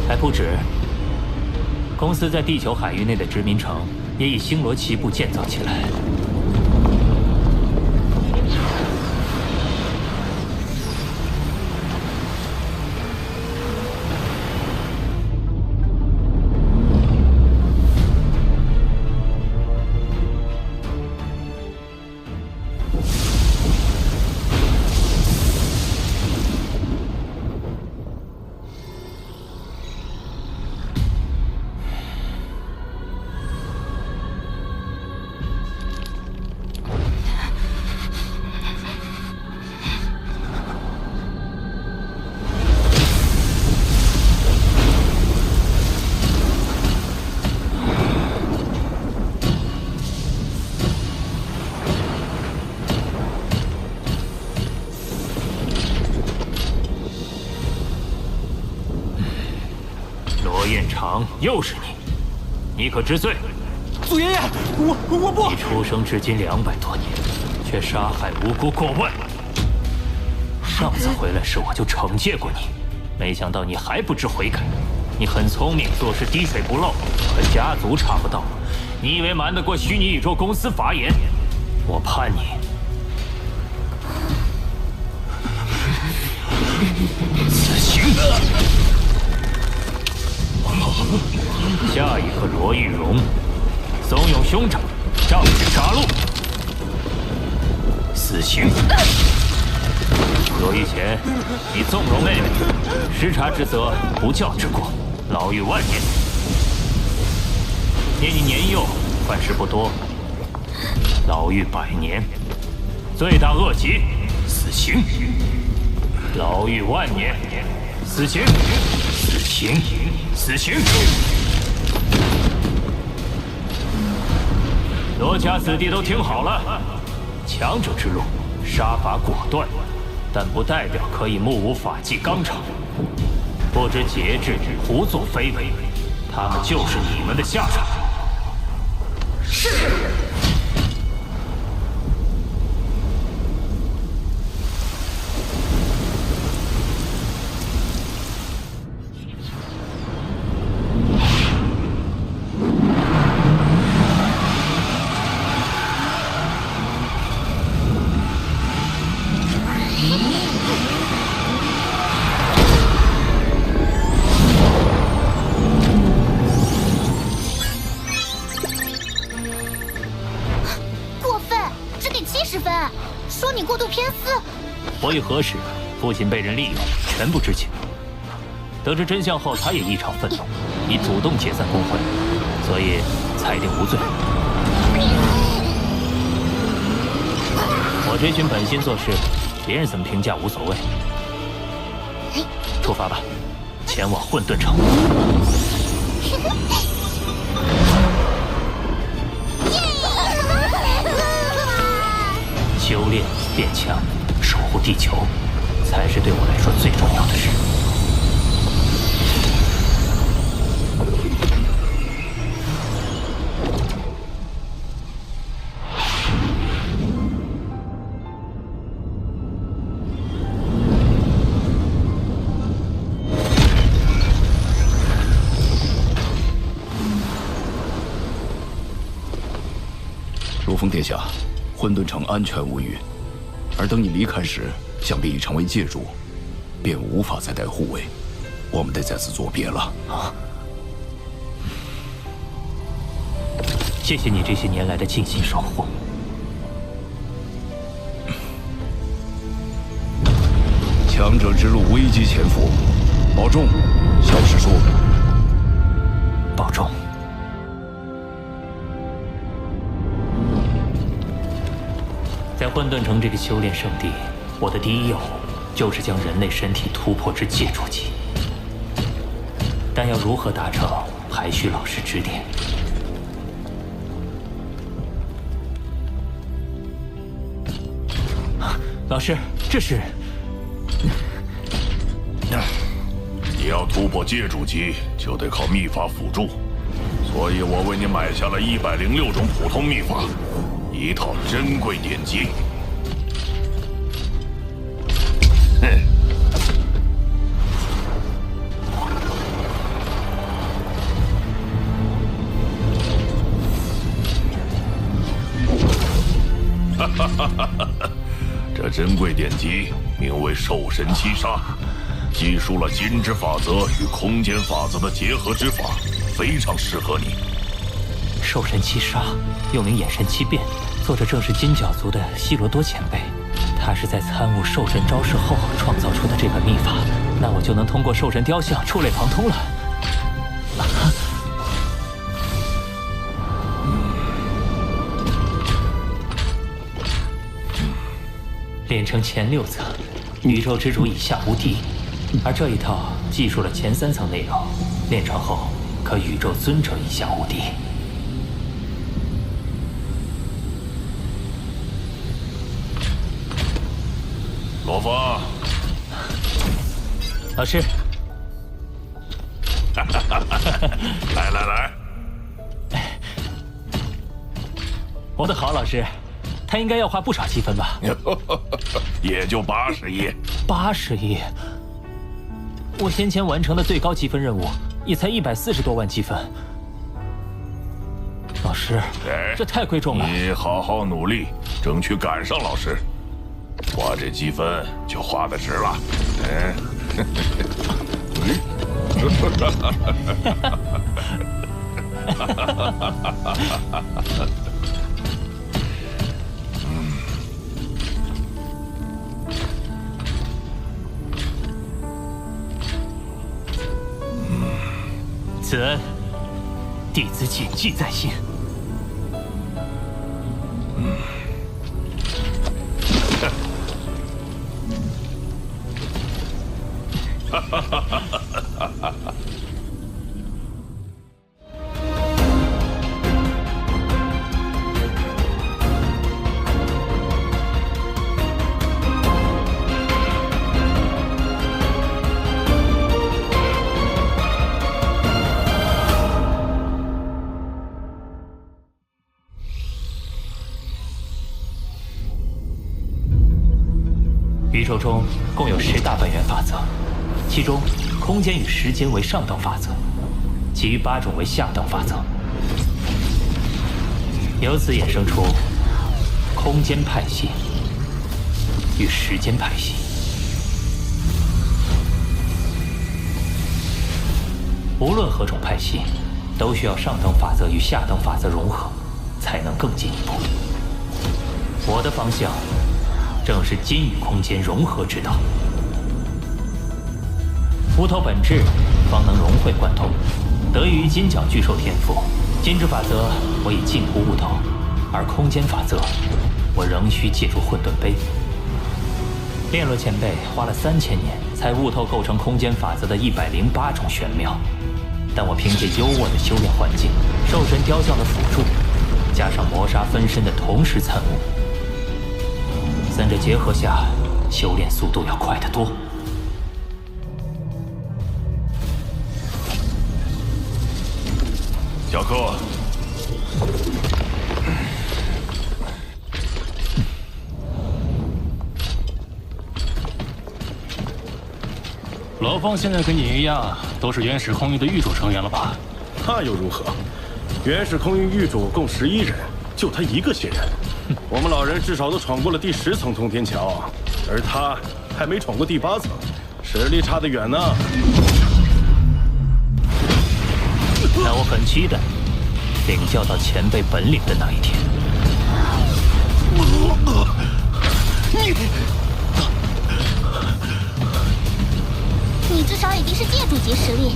还不止，公司在地球海域内的殖民城也以星罗棋布建造起来。场又是你，你可知罪？祖爷爷，我不。你出生至今200多年，却杀害无辜过万。上次回来时我就惩戒过你，没想到你还不知悔改。你很聪明，做事滴水不漏，和家族差不到。你以为瞒得过虚拟宇宙公司法眼？我判你死刑。下一个罗玉荣，怂恿兄长，仗势杀戮，死刑。罗玉乾，你纵容妹妹，失察之责，不教之过，牢狱万年。念你年幼，犯事不多，牢狱100年。罪大恶极，死刑。牢狱万年，死刑，死刑，死刑。罗家子弟都听好了，强者之路，杀伐果断，但不代表可以目无法纪、纲常。不知节制，胡作非为，他们就是你们的下场。是。所以何时父亲被人利用，全部知情。得知真相后，他也异常愤怒，已主动解散工会，所以裁定无罪。我这群本心做事，别人怎么评价无所谓。出发吧，前往混沌城。修炼变强。守护地球，才是对我来说最重要的事。如风殿下，混沌城安全无虞。而等你离开时，想必已成为借主，便无法再带护卫。我们得再次作别了啊！谢谢你这些年来的尽心守护。强者之路，危机潜伏，保重，小师叔。保重。在混沌城这个修炼圣地，我的第一要务就是将人类身体突破至借助级。但要如何达成，还需老师指点。老师，这是……你要突破借助级，就得靠秘法辅助，所以我为你买下了106种普通秘法。1套珍贵典籍。这珍贵典籍名为《兽神七杀》，记述了金之法则与空间法则的结合之法，非常适合你。兽神七杀，又名眼神七变，作者正是金角族的希罗多前辈。他是在参悟兽神招式后创造出的这本秘法，那我就能通过兽神雕像触类旁通了。炼成前6层，宇宙之主以下无敌，而这一套记述了前3层内容，炼成后可宇宙尊者以下无敌。罗峰，老师。来来来，我的好老师，他应该要花不少积分吧？也就80亿。80亿？我先前完成的最高积分任务也才140多万积分。老师，这太贵重了。你好好努力，争取赶上老师，花这积分就花得值了。此恩，弟子谨记在心。宇宙中共有10大本源法则，其中空间与时间为上等法则，其余8种为下等法则。由此衍生出空间派系与时间派系。无论何种派系，都需要上等法则与下等法则融合，才能更进一步。我的方向正是金与空间融合之道，乌头本质方能融会贯通。得益于金角巨兽天赋，金之法则我已近乎乌头，而空间法则我仍需借助混沌杯。炼罗前辈花了3000年才悟透构成空间法则的108种玄妙，但我凭借优渥的修炼环境、兽神雕像的辅助，加上磨砂分身的同时参悟。三者结合下，修炼速度要快得多。小柯，罗峰现在跟你一样，都是原始空域的域主成员了吧？那又如何？原始空域域主共11人，就他一个新人。我们老人至少都闯过了第10层通天桥，而他还没闯过第8层，实力差得远呢。那我很期待领教到前辈本领的那一天。你至少已经是界主级实力，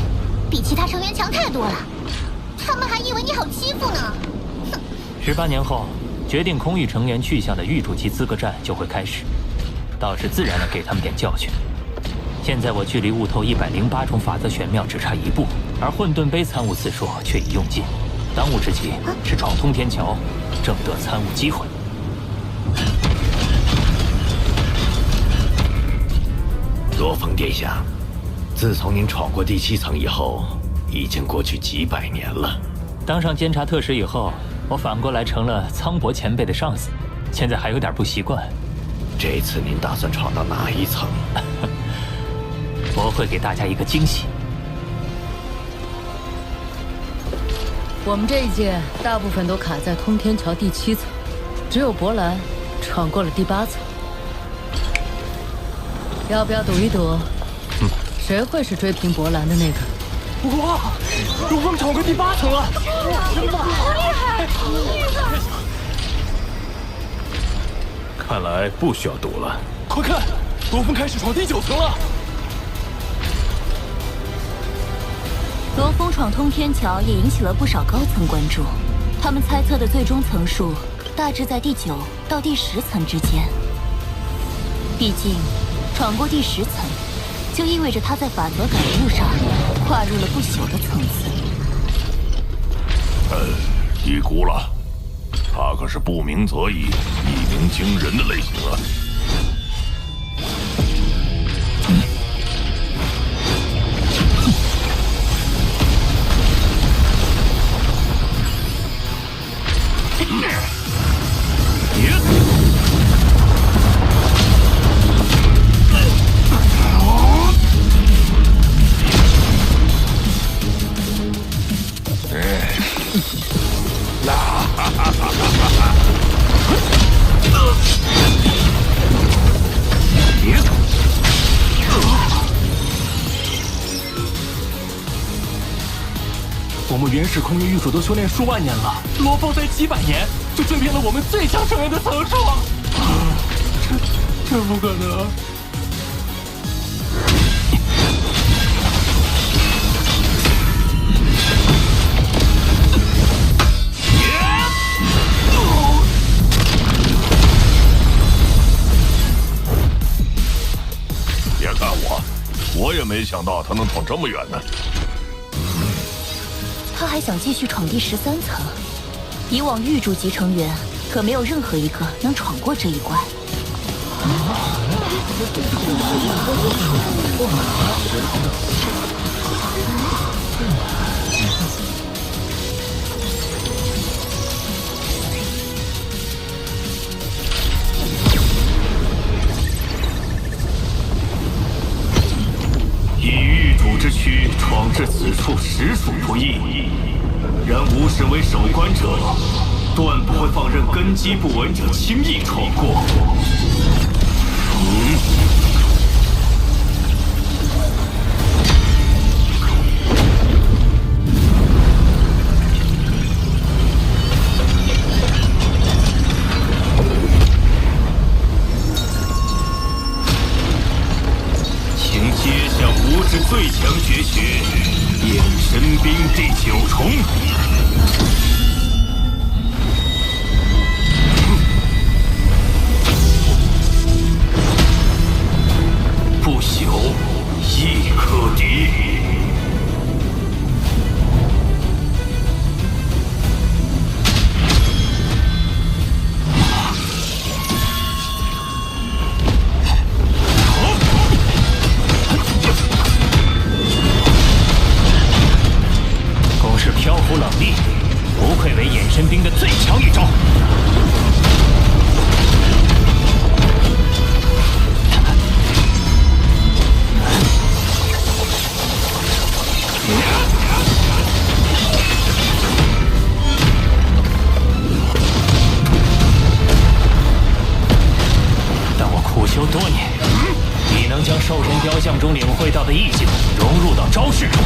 比其他成员强太多了。他们还以为你好欺负呢。 18年后，决定空域成员去向的域主级资格战就会开始，到时自然能给他们点教训。现在我距离悟透108种法则玄妙只差1步，而混沌杯参悟次数却已用尽。当务之急是闯通天桥，争得参悟机会。罗峰殿下，自从您闯过第7层以后，已经过去几百年了。当上监察特使以后，我反过来成了苍博前辈的上司，现在还有点不习惯。这次您打算闯到哪一层？我会给大家一个惊喜。我们这一届大部分都卡在通天桥第7层，只有博兰闯过了第8层。要不要赌一赌？谁会是追平博兰的那个？哇！罗峰闯过第8层了！好厉害！看来不需要赌了。快看，罗峰开始闯第9层了！罗峰闯通天桥也引起了不少高层关注，他们猜测的最终层数大致在第9到第10层之间。毕竟，闯过第10层，就意味着他在法则感悟上跨入了不朽的层次。低估了，他可是不鸣则已，一鸣惊人的类型啊！们原始空域狱主都修炼数万年了，罗峰才几百年就追遍了我们最强成员的层数，这不可能！别看我也没想到他能闯这么远呢。他还想继续闯第13层。以往狱主级成员可没有任何一个能闯过这一关。以狱主之躯闯至此处，实属不易。然吾身为守关者，断不会放任根基不稳者轻易闯过。请接下吾之最强绝学——眼神冰第9重。不朽，亦可敌。攻势飘忽冷厉，不愧为眼神兵的最强一招。但我苦修多年，已能将兽神雕像中领会到的意境融入到招式中。